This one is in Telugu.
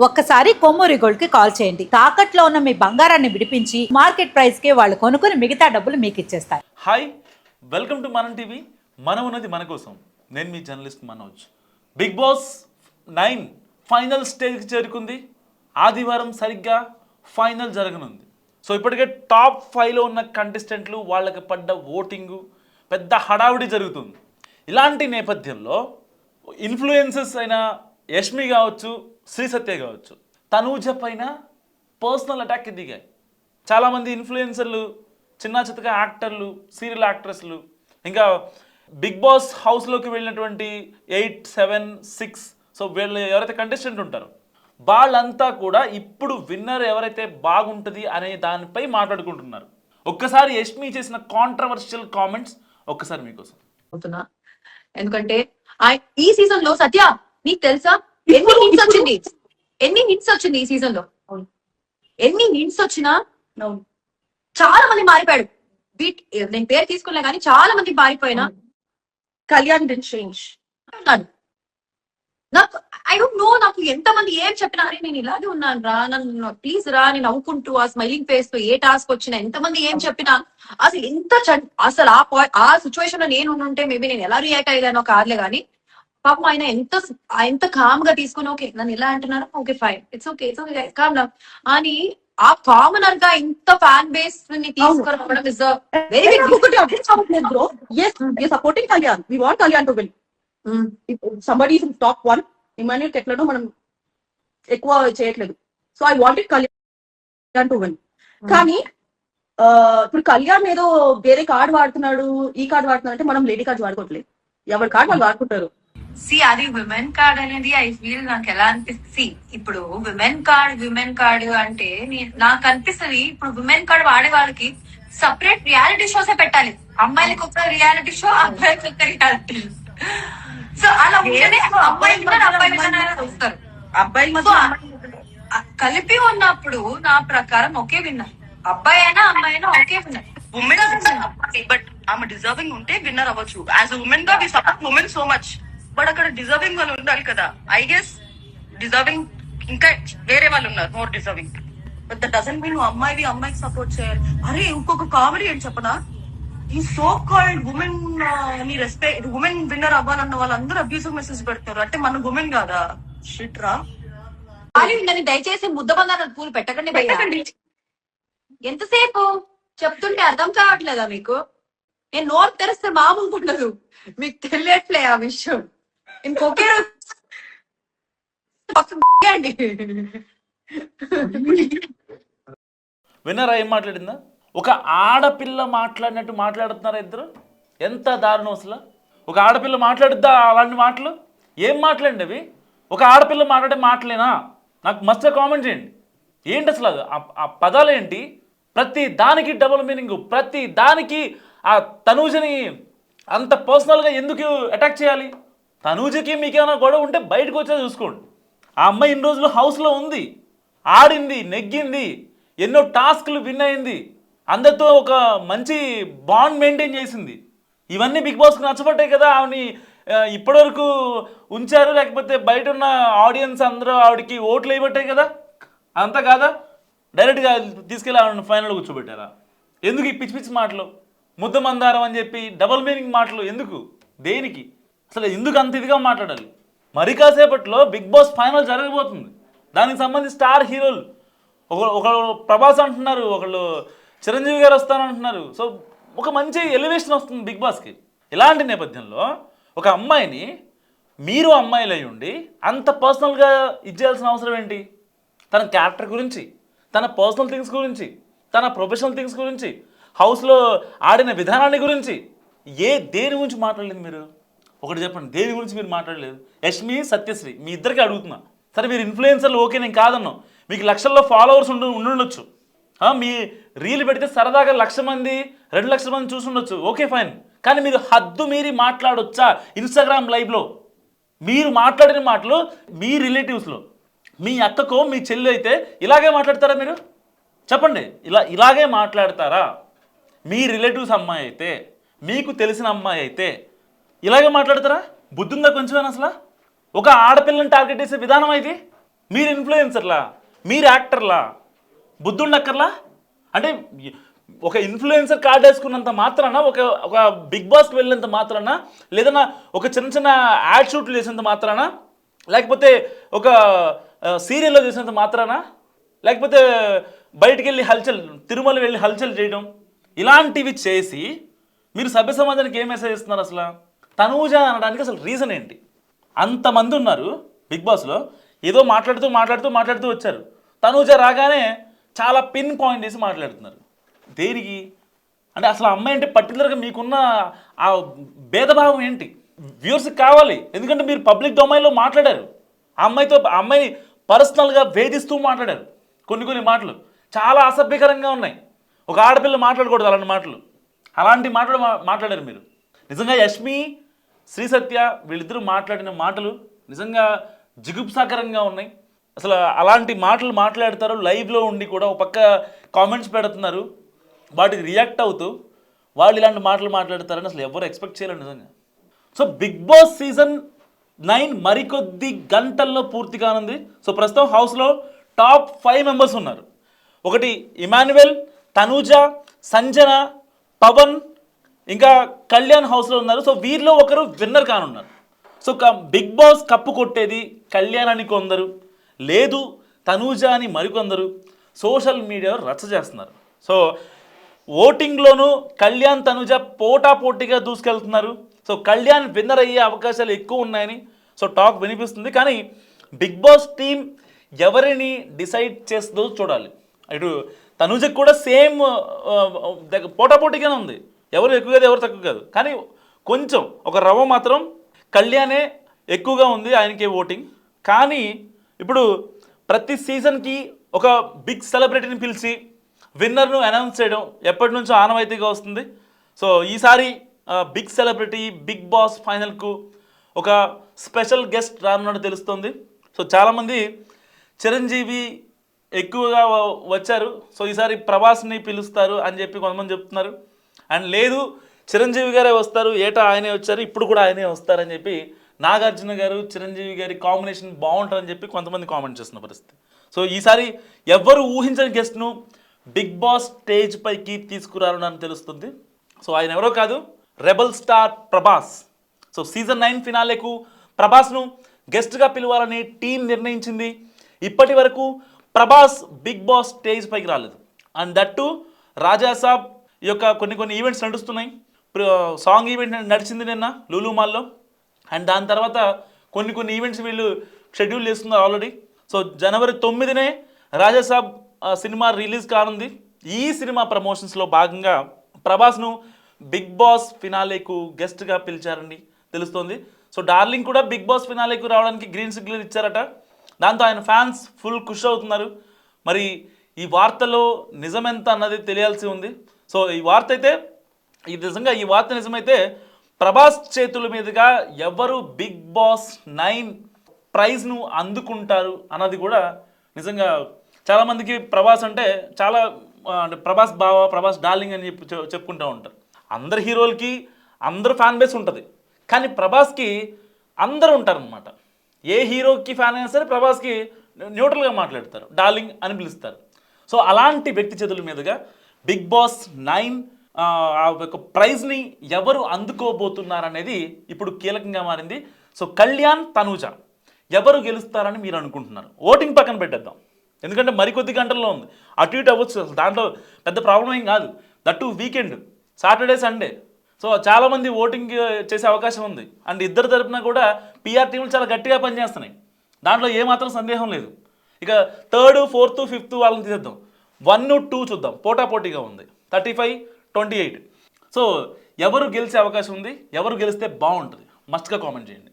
ఒక్కసారి కొమ్మూరి గోల్డ్ కి కాల్ చేయండి. తాకట్లో ఉన్న మీ బంగారాన్ని విడిపించి మార్కెట్ ప్రైస్ కి వాళ్ళు కొనుక్కుని మిగతా డబ్బులు మీకు ఇచ్చేస్తారు. Hi, welcome to Manam TV. మనం ఉన్నది మన కోసం. నేను మీ journalist Manoj. Bigg Boss 9 final స్టేజ్కి చేరుకుంది. ఆదివారం సరిగ్గా ఫైనల్ జరగనుంది. సో ఇప్పటికే టాప్ 5లో ఉన్న కంటెస్టెంట్లు వాళ్ళకి పడ్డ ఓటింగు పెద్ద హడావుడి జరుగుతుంది. ఇలాంటి నేపథ్యంలో ఇన్ఫ్లుయెన్సెస్ అయిన యష్మి కావచ్చు, శ్రీ సత్య కావచ్చు, తనూజ పైన పర్సనల్ అటాక్కి దిగాయి. చాలామంది ఇన్ఫ్లుయెన్సర్లు, చిన్న చిత్తగా యాక్టర్లు, సీరియల్ యాక్ట్రెస్లు, ఇంకా బిగ్ బాస్ హౌస్లోకి వెళ్ళినటువంటి 8, 7, 6 సో వీళ్ళు ఎవరైతే కంటెస్టెంట్ ఉంటారో వాళ్ళంతా కూడా ఇప్పుడు విన్నర్ ఎవరైతే బాగుంటుంది అనే దానిపై మాట్లాడుకుంటున్నారు. ఒక్కసారి యష్మి చేసిన కాంట్రవర్షియల్ కామెంట్స్ ఒక్కసారి మీకోసం. ఎందుకంటే ఈ సీజన్ లో సత్య నీకు తెలుసా ఎన్ని హిట్స్ వచ్చింది ఈ సీజన్ లో. ఎన్ని హిట్స్ వచ్చినా చాలా మంది మారిపోయాడు. నేను పేరు తీసుకోలే కానీ చాలా మంది మారిపోయినా కళ్యాణ్ డిడ్ చేంజ్ అన్నాడు. నాకు ఐ డోంట్ నో, నాకు ఎంత మంది ఏం చెప్పినా అరే నేను ఇలాగే ఉన్నాను రా, నన్ను ప్లీజ్ రా, నేను నవ్వుకుంటూ ఆ స్మైలింగ్ ఫేస్ తో ఏ టాస్క్ వచ్చినా ఎంతమంది ఏం చెప్పినా అసలు అసలు ఆ సిచ్యువేషన్ లో నేను ఉంటే మేబీ నేను ఎలా రియాక్ట్ అయ్యానో కాదులే కానీ పాపం ఆయన ఎంత కామ్ గా తీసుకుని ఓకే నన్ను ఎలా అంటున్నారు, okay fine, it's okay calm down అని ఆ కామనర్ గా ఇంత ఫ్యాన్ బేస్ ని తీసుకురావడం is very big. Supporting Kalyan, we want Kalyan to win. Somebody is top 1. Emmanuel టెక్లను మనం ఎక్కువ చేయట్లేదు. So I wanted Kalyan to win. కానీ ఇప్పుడు కళ్యాణ్ ఏదో వేరే కార్డు వాడుతున్నాడు, ఈ కార్డు వాడుతున్నాడు అంటే మనం లేడీ కార్డు వాడుకోవట్లేదు. ఎవరి కార్డు వాళ్ళు వాడుకుంటారు. అది విమెన్ కార్డ్ అనేది ఐ ఫీల్ నాకు ఎలా అనిపిస్తుంది, ఇప్పుడు విమెన్ కార్డ్ అంటే నాకు అనిపిస్తుంది ఇప్పుడు విమెన్ కార్డ్ వాడే వాళ్ళకి సపరేట్ రియాలిటీ షోసే పెట్టాలి. అమ్మాయిలకు ఒక రియాలిటీ షో, అబ్బాయిలకు ఒక రియాలిటీ. సో అలా ఉంటేనే అబ్బాయి వస్తారు. కలిపి ఉన్నప్పుడు నా ప్రకారం ఒకే విన్నర్. అబ్బాయి అయినా అమ్మాయి అయినా ఒకే విన్నర్. బట్ ఆమె డిజర్వింగ్ ఉంటే విన్నర్ అవ్వచ్చు. యాజ్ ఉమెన్ గా we support women so much. But అక్కడ డిజర్వింగ్ వాళ్ళు ఉండాలి కదా. ఐ గెస్ డిజర్వింగ్ ఇంకా వేరే వాళ్ళు ఉన్నారు more deserving. But that doesn't mean అమ్మాయికి సపోర్ట్ చేయాలి. అరే ఇంకొక కామెడీ ఏంటి చెప్పనా, ఈ సో కాల్డ్ ఉమెన్ ని రెస్పెక్ట్ ఉమెన్ విన్నర్ అవ్వాలన్న వాళ్ళందరూ అబ్యూసివ్ మెసేజ్ పెడతారు. అంటే మన ఉమెన్ కాదా? షిట్ రా. దయచేసి ముద్ద బంగారం పూలు పెట్టకండి. ఎంతసేపు చెప్తుంటే అర్థం కావట్లేదా మీకు? నేను నోరు తెరిస్తే మామూలు ఉండదు, మీకు తెలియట్లే ఆ విషయం. ఇంకొకే అండి విన్నరా ఏం మాట్లాడిందా? ఒక ఆడపిల్ల మాట్లాడినట్టు మాట్లాడుతున్నారా ఇద్దరు? ఎంత దారుణం అసలు. ఒక ఆడపిల్ల మాట్లాడుద్దా అలాంటి మాటలు? ఏం మాట్లాడండి అవి? ఒక ఆడపిల్ల మాట్లాడే మాటలేనా? నాకు మస్తుగా కామెంట్ చేయండి. ఏంటి అసలు అది? ఆ పదాలు ఏంటి? ప్రతి దానికి డబుల్ మీనింగ్, ప్రతి దానికి ఆ తనూజని అంత పర్సనల్గా ఎందుకు అటాక్ చేయాలి? తనూజకి మీకేమైనా గొడవ ఉంటే బయటకు వచ్చే చూసుకోండి. ఆ అమ్మాయి ఇన్ని రోజులు హౌస్లో ఉంది, ఆడింది, నెగ్గింది, ఎన్నో టాస్క్లు విన్ అయింది, అందరితో ఒక మంచి బాండ్ మెయింటైన్ చేసింది. ఇవన్నీ బిగ్ బాస్కి నచ్చబట్టాయి కదా ఆవిడని ఇప్పటివరకు ఉంచారు. లేకపోతే బయట ఉన్న ఆడియన్స్ అందరూ ఆవిడకి ఓట్లు వేయబట్టాయి కదా. అంతా కాదా? డైరెక్ట్గా తీసుకెళ్ళి ఆవిడని ఫైనల్ కూర్చోబెట్టారా? ఎందుకు ఈ పిచ్చి పిచ్చి మాటలు, ముద్ద మందారం అని చెప్పి డబుల్ మీనింగ్ మాటలు ఎందుకు? దేనికి అసలు? ఎందుకు అంత ఇదిగా మాట్లాడాలి? మరి కాసేపట్లో బిగ్ బాస్ ఫైనల్ జరగబోతుంది. దానికి సంబంధించి స్టార్ హీరోలు ఒకళ్ళు ప్రభాస్ అంటున్నారు, ఒకళ్ళు చిరంజీవి గారు వస్తానంటున్నారు. సో ఒక మంచి ఎలివేషన్ వస్తుంది బిగ్ బాస్కి. ఇలాంటి నేపథ్యంలో ఒక అమ్మాయిని మీరు అమ్మాయిలు అయి ఉండి అంత పర్సనల్గా ఇచ్చేయాల్సిన అవసరం ఏంటి? తన క్యారెక్టర్ గురించి, తన పర్సనల్ థింగ్స్ గురించి, తన ప్రొఫెషనల్ థింగ్స్ గురించి, హౌస్లో ఆడిన విధానాన్ని గురించి దేని గురించి మాట్లాడలేదు మీరు? ఒకటి చెప్పండి, దేని గురించి మీరు మాట్లాడలేదు? యష్మి, సత్యశ్రీ మీ ఇద్దరికి అడుగుతున్నా. సరే మీరు ఇన్ఫ్లుయెన్సర్లు ఓకే, నేను కాదన్నా, మీకు లక్షల్లో ఫాలోవర్స్ ఉండొచ్చు. మీ రీల్ పెడితే సరదాగా 1,00,000 మంది 2,00,000 మంది చూసుండొచ్చు, ఓకే ఫైన్. కానీ మీరు హద్దు మీరి మాట్లాడొచ్చా? ఇన్స్టాగ్రామ్ లైవ్లో మీరు మాట్లాడిన మాటలు మీ రిలేటివ్స్లో మీ అక్కకో మీ చెల్లి అయితే ఇలాగే మాట్లాడతారా మీరు? చెప్పండి, ఇలాగే మాట్లాడతారా? మీ రిలేటివ్స్ అమ్మాయి అయితే, మీకు తెలిసిన అమ్మాయి అయితే ఇలాగే మాట్లాడతారా? బుద్ధి ఉందా కొంచెమైనా అసలు? ఒక ఆడపిల్లని టార్గెట్ చేసే విధానం ఇది. మీరు ఇన్ఫ్లుయెన్సర్లా, మీరు యాక్టర్లా, బుద్ధుండక్కర్లా? అంటే ఒక ఇన్ఫ్లుయెన్సర్ కార్డ్ వేసుకున్నంత మాత్రాన, ఒక ఒక బిగ్ బాస్కి వెళ్ళినంత మాత్రాన, లేదన్నా ఒక చిన్న చిన్న యాడ్ షూట్లు చేసినంత మాత్రాన, లేకపోతే ఒక సీరియల్లో చేసినంత మాత్రాన, లేకపోతే బయటికి వెళ్ళి హల్చల్, తిరుమల వెళ్ళి హల్చల్ చేయడం, ఇలాంటివి చేసి మీరు సభ్య సమాజానికి ఏం మెసేజ్ ఇస్తున్నారు అసలు? తనూజ అనడానికి అసలు రీజన్ ఏంటి? అంతమంది ఉన్నారు బిగ్ బాస్లో, ఏదో మాట్లాడుతూ వచ్చారు. తనూజ రాగానే చాలా పిన్ పాయింట్ వేసి మాట్లాడుతున్నారు. దేనికి? అంటే అసలు ఆ అమ్మాయి అంటే పర్టికులర్గా మీకున్న ఆ భేదభావం ఏంటి? వ్యూవర్స్కి కావాలి. ఎందుకంటే మీరు పబ్లిక్ డొమైన్లో మాట్లాడారు. ఆ అమ్మాయిని పర్సనల్గా వేధిస్తూ మాట్లాడారు. కొన్ని మాటలు చాలా అసభ్యకరంగా ఉన్నాయి. ఒక ఆడపిల్ల మాట్లాడకూడదు అలాంటి మాటలు మాట్లాడారు మీరు. నిజంగా యష్మి, శ్రీ సత్య వీళ్ళిద్దరూ మాట్లాడిన మాటలు నిజంగా జిగుప్సాకరంగా ఉన్నాయి. అసలు అలాంటి మాటలు మాట్లాడతారు లైవ్లో ఉండి కూడా, ఒక పక్క కామెంట్స్ పెడుతున్నారు, వాటికి రియాక్ట్ అవుతూ వాళ్ళు ఇలాంటి మాటలు మాట్లాడతారని అసలు ఎవరు ఎక్స్పెక్ట్ చేయలేరు నిజంగా. సో బిగ్ బాస్ సీజన్ 9 మరికొద్ది గంటల్లో పూర్తి కానుంది. సో ప్రస్తుతం హౌస్లో టాప్ 5 మెంబర్స్ ఉన్నారు. ఒకటి ఇమాన్యువల్, తనూజ, సంజన, పవన్, ఇంకా కళ్యాణ్ హౌస్లో ఉన్నారు. సో వీరిలో ఒకరు విన్నర్ కానున్నారు. సో బిగ్ బాస్ కప్పు కొట్టేది కళ్యాణ్ అని కొందరు, లేదు తనూజ అని మరికొందరు సోషల్ మీడియాలో రచ్చ చేస్తున్నారు. సో ఓటింగ్లోనూ కళ్యాణ్, తనూజ పోటాపోటీగా దూసుకెళ్తున్నారు. సో కళ్యాణ్ విన్నర్ అయ్యే అవకాశాలు ఎక్కువ ఉన్నాయని సో టాక్ వినిపిస్తుంది. కానీ బిగ్ బాస్ టీం ఎవరిని డిసైడ్ చేస్తుందో చూడాలి. ఇటు తనూజకు కూడా సేమ్ పోటాపోటీగానే ఉంది. ఎవరు ఎక్కువ కాదు, ఎవరు తక్కువ కాదు. కానీ కొంచెం ఒక రవ్వ మాత్రం కళ్యాణే ఎక్కువగా ఉంది, ఆయనకే ఓటింగ్. కానీ ఇప్పుడు ప్రతి సీజన్కి ఒక బిగ్ సెలబ్రిటీని పిలిచి విన్నర్ను అనౌన్స్ చేయడం ఎప్పటి నుంచో ఆనవాయితీగా వస్తుంది. సో ఈసారి బిగ్ సెలబ్రిటీ బిగ్ బాస్ ఫైనల్కు ఒక స్పెషల్ గెస్ట్ రానున్నట్టు తెలుస్తుంది. సో చాలామంది చిరంజీవి ఎక్కువగా వచ్చారు, సో ఈసారి ప్రభాస్ని పిలుస్తారు అని చెప్పి కొంతమంది చెప్తున్నారు. అండ్ లేదు చిరంజీవి గారే వస్తారు, ఏటా ఆయనే వచ్చారు, ఇప్పుడు కూడా ఆయనే వస్తారని చెప్పి నాగార్జున గారు చిరంజీవి గారి కాంబినేషన్ బాగుంటుందని చెప్పి కొంతమంది కామెంట్ చేస్తున్న పరిస్థితి. సో ఈసారి ఎవరు ఊహించని గెస్ట్ను బిగ్ బాస్ స్టేజ్ పైకి తీసుకురారని తెలుస్తుంది. సో ఆయన ఎవరో కాదు, rebel star Prabhas. So season 9 ఫినాలేకు ప్రభాస్ను గెస్ట్గా పిలవాలని టీం నిర్ణయించింది. ఇప్పటి వరకు ప్రభాస్ బిగ్ బాస్ స్టేజ్ పైకి రాలేదు. అండ్ దట్టు రాజాసాబ్ ఈ యొక్క కొన్ని ఈవెంట్స్ నడుస్తున్నాయి. సాంగ్ ఈవెంట్ నడిచింది నిన్న లూలు మాల్లో. అండ్ దాని తర్వాత కొన్ని ఈవెంట్స్ వీళ్ళు షెడ్యూల్ చేస్తున్నారు ఆల్రెడీ. సో జనవరి 9నే రాజాసాబ్ సినిమా రిలీజ్ కానుంది. ఈ సినిమా ప్రమోషన్స్లో భాగంగా ప్రభాస్ను బిగ్ బాస్ ఫినాలేకు గెస్ట్గా పిలిచారని తెలుస్తోంది. సో డార్లింగ్ కూడా బిగ్ బాస్ ఫినాలేకు రావడానికి గ్రీన్ సిగ్నల్ ఇచ్చారట. దాంతో ఆయన ఫ్యాన్స్ ఫుల్ ఖుష్ అవుతున్నారు. మరి ఈ వార్తలో నిజమెంత అన్నది తెలియాల్సి ఉంది. సో ఈ వార్త నిజమైతే ప్రభాస్ చేతుల మీదుగా ఎవరు బిగ్ బాస్ 9 ప్రైజ్ను అందుకుంటారు అన్నది కూడా నిజంగా చాలామందికి ప్రభాస్ అంటే చాలా అంటే ప్రభాస్ బావ, ప్రభాస్ డార్లింగ్ అని చెప్పి చెప్పుకుంటూ ఉంటారు. అందరు హీరోలకి అందరు ఫ్యాన్ బేస్ ఉంటుంది, కానీ ప్రభాస్కి అందరూ ఉంటారనమాట. ఏ హీరోకి ఫ్యాన్ అయినా సరే ప్రభాస్కి న్యూట్రల్గా మాట్లాడతారు, డార్లింగ్ అని పిలుస్తారు. సో అలాంటి వ్యక్తి చేతుల మీదుగా బిగ్ బాస్ 9 ఆ యొక్క ప్రైజ్ని ఎవరు అందుకోబోతున్నారనేది ఇప్పుడు కీలకంగా మారింది. సో కళ్యాణ్, తనూజ ఎవరు గెలుస్తారని మీరు అనుకుంటున్నారు? ఓటింగ్ పక్కన పెట్టేద్దాం, ఎందుకంటే మరికొద్ది గంటల్లో ఉంది, అటు ఇటు అవ్వచ్చు, అసలు దాంట్లో పెద్ద ప్రాబ్లం ఏం కాదు. That weekend, Saturday Sunday. So చాలామంది ఓటింగ్ చేసే అవకాశం ఉంది. అండ్ ఇద్దరు తరపున కూడా పీఆర్ టీంలు చాలా గట్టిగా పనిచేస్తున్నాయి, దాంట్లో ఏమాత్రం సందేహం లేదు. ఇక 3rd, 4th, 5th వాళ్ళని తీసేద్దాం, 1, 2 చూద్దాం. పోటాపోటీగా ఉంది, 35, 28. సో ఎవరు గెలిచే అవకాశం ఉంది, ఎవరు గెలిస్తే బాగుంటుంది, మస్ట్గా కామెంట్ చేయండి.